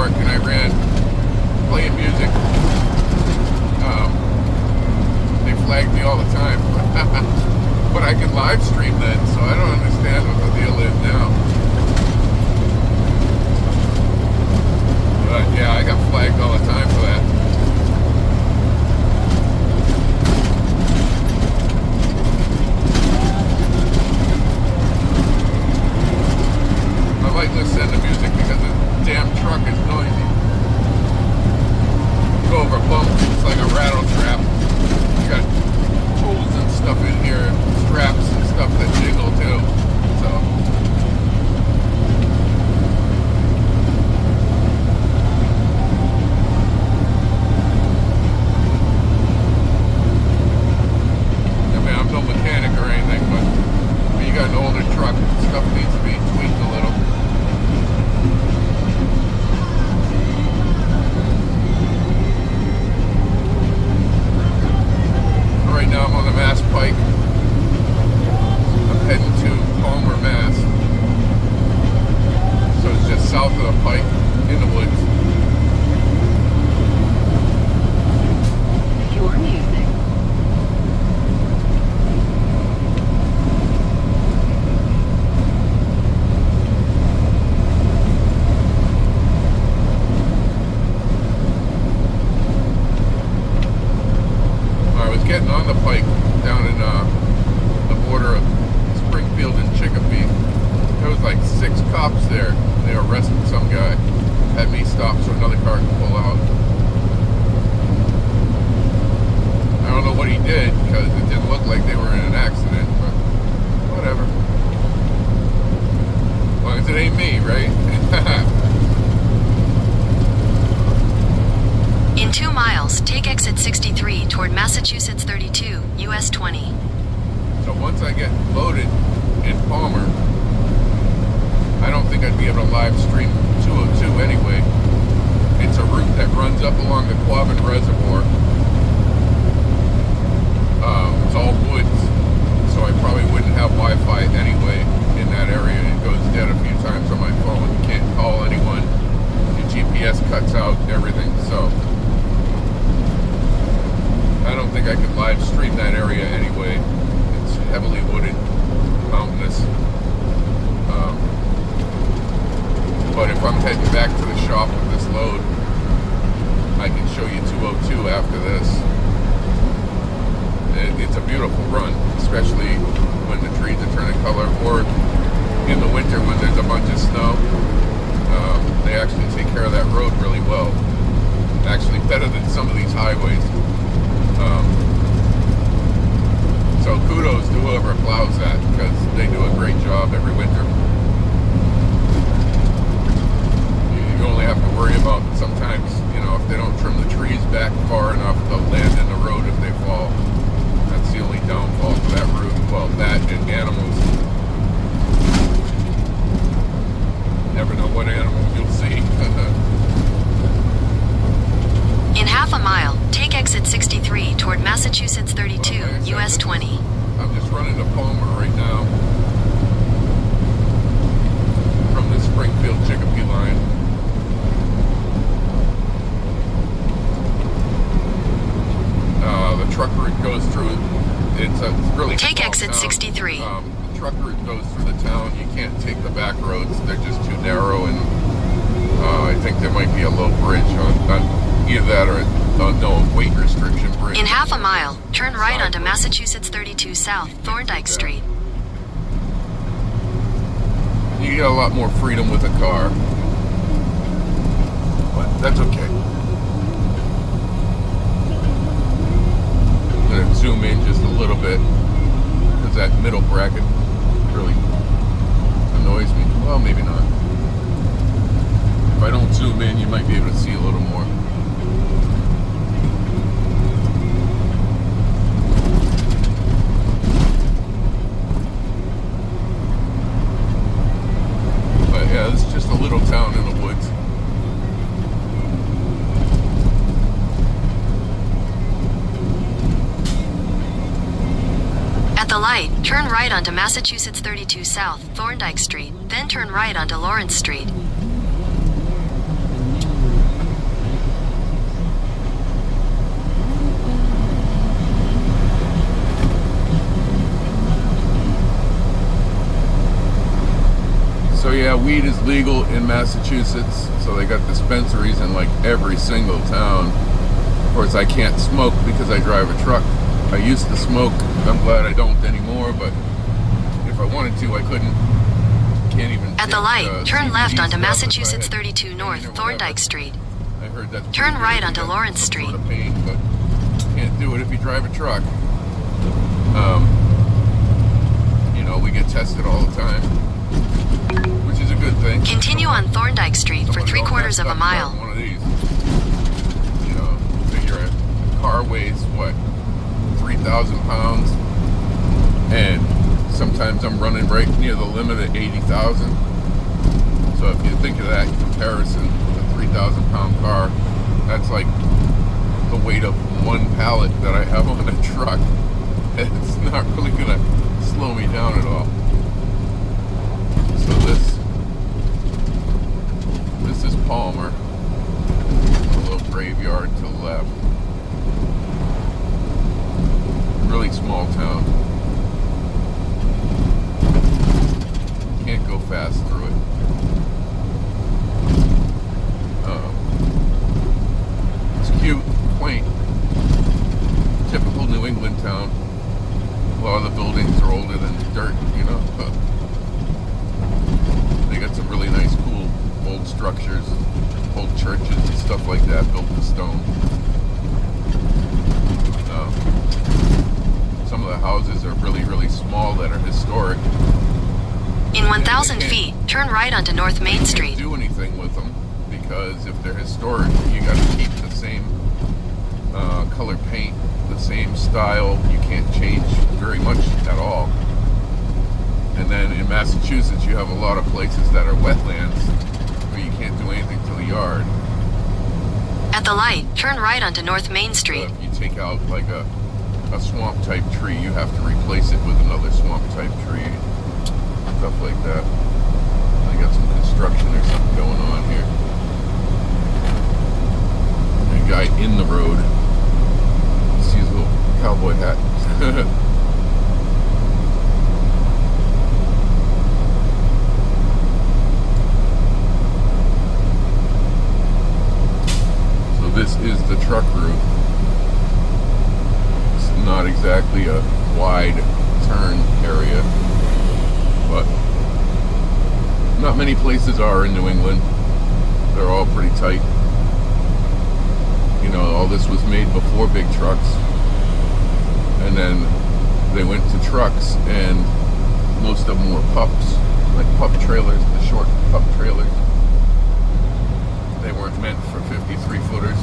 park and I ran playing music. They flagged me all the time. But I can live stream then, so I don't understand what the deal is now. But yeah, I got flagged all the time for that. I like listening to music because the damn truck is noisy. Go over bumps, it's like a rattle trap. You got tools and stuff in here, straps and stuff that jiggle too. So I mean, I'm no mechanic or anything, but when you got an older truck, stuff needs to be tweaked a little. Right now I'm on the Mass Pike. I'm heading to Palmer, Mass. So it's just south of the Pike in the woods. Your music. I was getting on the Pike down in the border of Springfield and Chicopee. There was like 6 cops there. They arrested some guy. Had me stop so another car could pull out. I don't know what he did because it didn't look like they were in an accident, but whatever. As long as it ain't me, right? In 2 miles, take exit 63 toward Massachusetts 32, US 20. So once I get loaded in Palmer, I don't think I'd be able to live stream 202 anyway. It's a route that runs up along the Quabbin Reservoir. It's all woods, so I probably wouldn't have Wi-Fi anyway in that area. It goes dead a few times on my phone. You can't call anyone. Your GPS cuts out everything, so I don't think I could live stream that area anyway. It's heavily wooded, mountainous. But if I'm heading back to the shop with this load, I can show you 202 after this. It's a beautiful run, especially when the trees are turning color, or in the winter when there's a bunch of snow. They actually take care of that road really well. Actually better than some of these highways. So kudos to whoever plows that, because they do a great job every winter. You only have to worry about sometimes, if they don't trim the trees back far enough, they'll land in the road if they fall. That's the only downfall to that route. Well, that and animals. You never know what animals you'll see. In half a mile, take exit 63 toward Massachusetts 32, US 20. I'm just running to Palmer right now from the Springfield Chicopee line. The truck route goes through. It's really Take small exit town. 63. The truck route goes through the town. You can't take the back roads; they're just too narrow, and I think there might be a low bridge on either that or no weight restriction bridge. In half a mile, turn right onto Massachusetts 32 South, Thorndike Street. You get a lot more freedom with a car, but that's okay. I'm gonna zoom in just a little bit because that middle bracket really annoys me. Well, maybe not. If I don't zoom in, you might be able to see a little more. But yeah, this is just a little town in the woods. At the light, turn right onto Massachusetts 32 South, Thorndike Street, then turn right onto Lawrence Street. weed is legal in Massachusetts, so they got dispensaries in like every single town. Of course, I can't smoke because I drive a truck. I used to smoke. I'm glad I don't anymore, but if I wanted to, I couldn't. Can't even. At the take, light, turn CBD left onto stuff if I Massachusetts had 32 pain North, or Thorndike whatever. Street. I heard that's Turn pretty right good if onto you got Lawrence some sort Street. of pain, but can't do it if you drive a truck. You know, we get tested all the time, which is a good thing. Continue on Thorndike Street for Somebody all 3/4 of a messed up mile. driving one of these. You know, figure a car weighs what, 3,000 pounds, and sometimes I'm running right near the limit at 80,000. So if you think of that in comparison with a 3,000 pound car, that's like the weight of one pallet that I have on a truck. It's not really gonna slow me down at all. So this is Palmer, a little graveyard to the left. Really small town. Can't go fast through it. It's cute, quaint, typical New England town. A lot of the buildings are older than dirt, you know. They got some really nice, cool old structures, old churches and stuff like that built of stone. Some of the houses are really, really small that are historic. In 1,000 feet, turn right onto North Main You Street. can't do anything with them because if they're historic, you got to keep the same color paint, the same style. You can't change very much at all. And then in Massachusetts, you have a lot of places that are wetlands where you can't do anything to the yard. At the light, turn right onto North Main So Street. if you take out like a swamp type tree, you have to replace it with another swamp type tree, stuff like that. They got some construction or something going on here. A guy in the road. See his little cowboy hat. So this is the truck route. It's not exactly a wide turn area, but not many places are in New England. They're all pretty tight. You know, all this was made before big trucks, and then they went to trucks, and most of them were pups, like pup trailers, the short pup trailers. They weren't meant for 53 footers,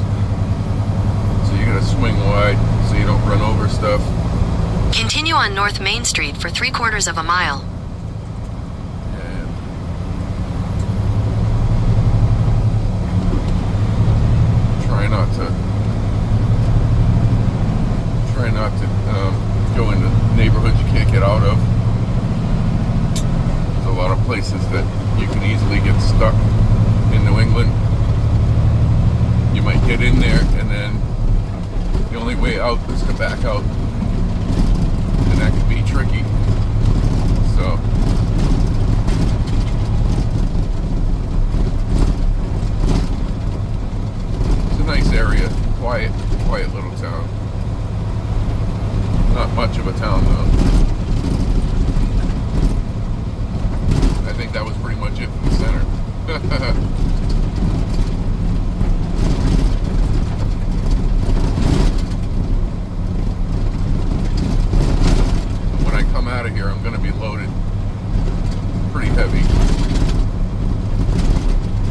so you gotta swing wide so you don't run over stuff. Continue on North Main Street for 3/4 of a mile. And try not to go into neighborhoods you can't get out of. There's a lot of places that you can easily get stuck in New England. You might get in there and then the only way out is to back out, and that can be tricky. So it's a nice area, quiet little town. Not much of a town though. I think that was pretty much it for the center. When I come out of here, I'm going to be loaded pretty heavy.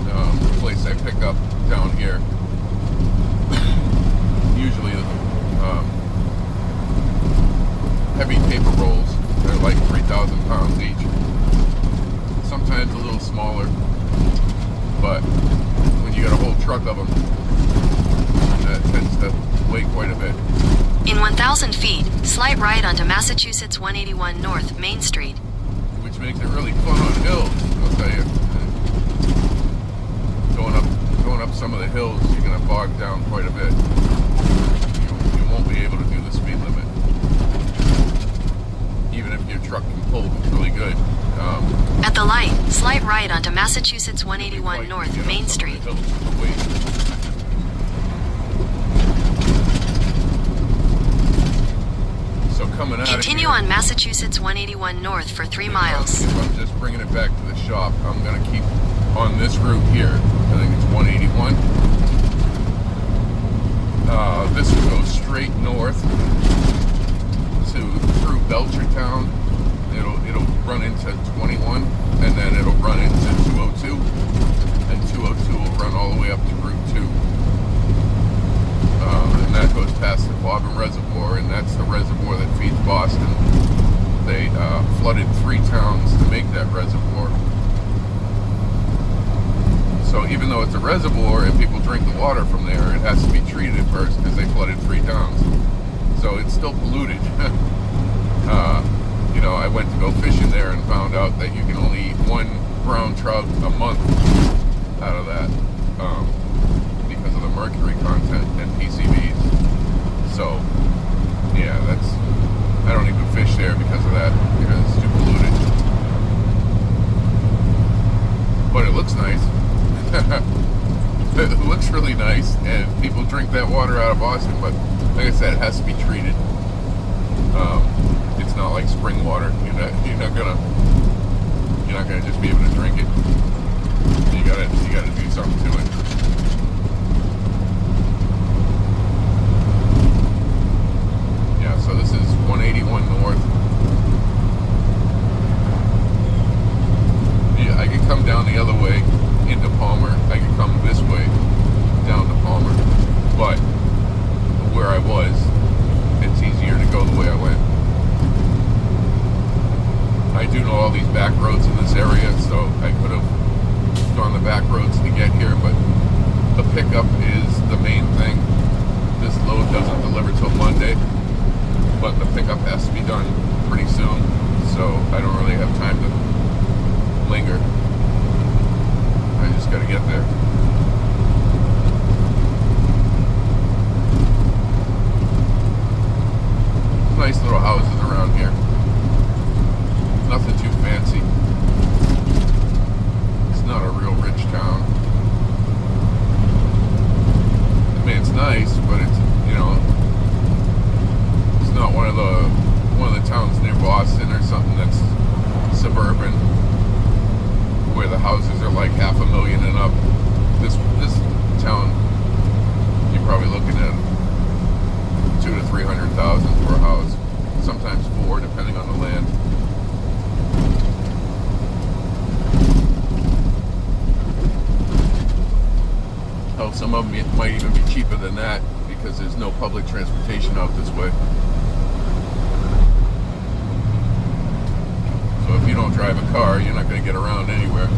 The place I pick up down here, usually heavy paper rolls. They're like 3,000 pounds each. Sometimes a little smaller, but when you got a whole truck of them, that tends to weigh quite a bit. In 1,000 feet, slight right onto Massachusetts 181 North Main Street. Which makes it really fun on hills, I'll tell you. Going up some of the hills, you're going to bog down quite a bit. You won't be able to do the speed limit. even if your truck can pull really good. At the light, slight right onto Massachusetts 181 North Main Street. So coming out Continue of here, on Massachusetts 181 North for 3 miles. if I'm just bringing it back to the shop, I'm going to keep on this route here. I think it's 181. This will go straight north through Belchertown. It'll run into 21, and then it'll run into 202, and 202 will run all the way up to Route 2. And that goes past the Quabbin Reservoir, and that's the reservoir that feeds Boston. They flooded 3 towns to make that reservoir. So even though it's a reservoir and people drink the water from there, it has to be treated first because they flooded 3 towns. So it's still polluted. You know, I went to go fishing there and found out that you can only eat 1 brown trout a month out of that because of the mercury content and PCBs. So, yeah, I don't even fish there because of that, because it's too polluted. But it looks nice. It looks really nice, and people drink that water out of Boston, but like I said, it has to be treated. It's not like spring water. You're not gonna just be able to drink it. You gotta do something to it. Yeah, so this is 181 North. Yeah, I could come down the other way into Palmer. I could come this way down to Palmer, but where I was, it's easier to go the way I went. I do know all these back roads in this area, so I could have gone the back roads to get here, but the pickup is the main thing. This load doesn't deliver till Monday, but the pickup has to be done pretty soon, so I don't really have time to linger. I just got to get there. Nice little houses around here. Nothing too fancy. It's not a real rich town. I mean, it's nice, but it's, you know, it's not one of the towns near Boston or something that's suburban, where the houses are like $500,000 and up. This town, you're probably looking at $200,000 to $300,000 for a house. Sometimes 4, depending on the land. Oh, some of them might even be cheaper than that because there's no public transportation out this way. So if you don't drive a car, you're not going to get around anywhere.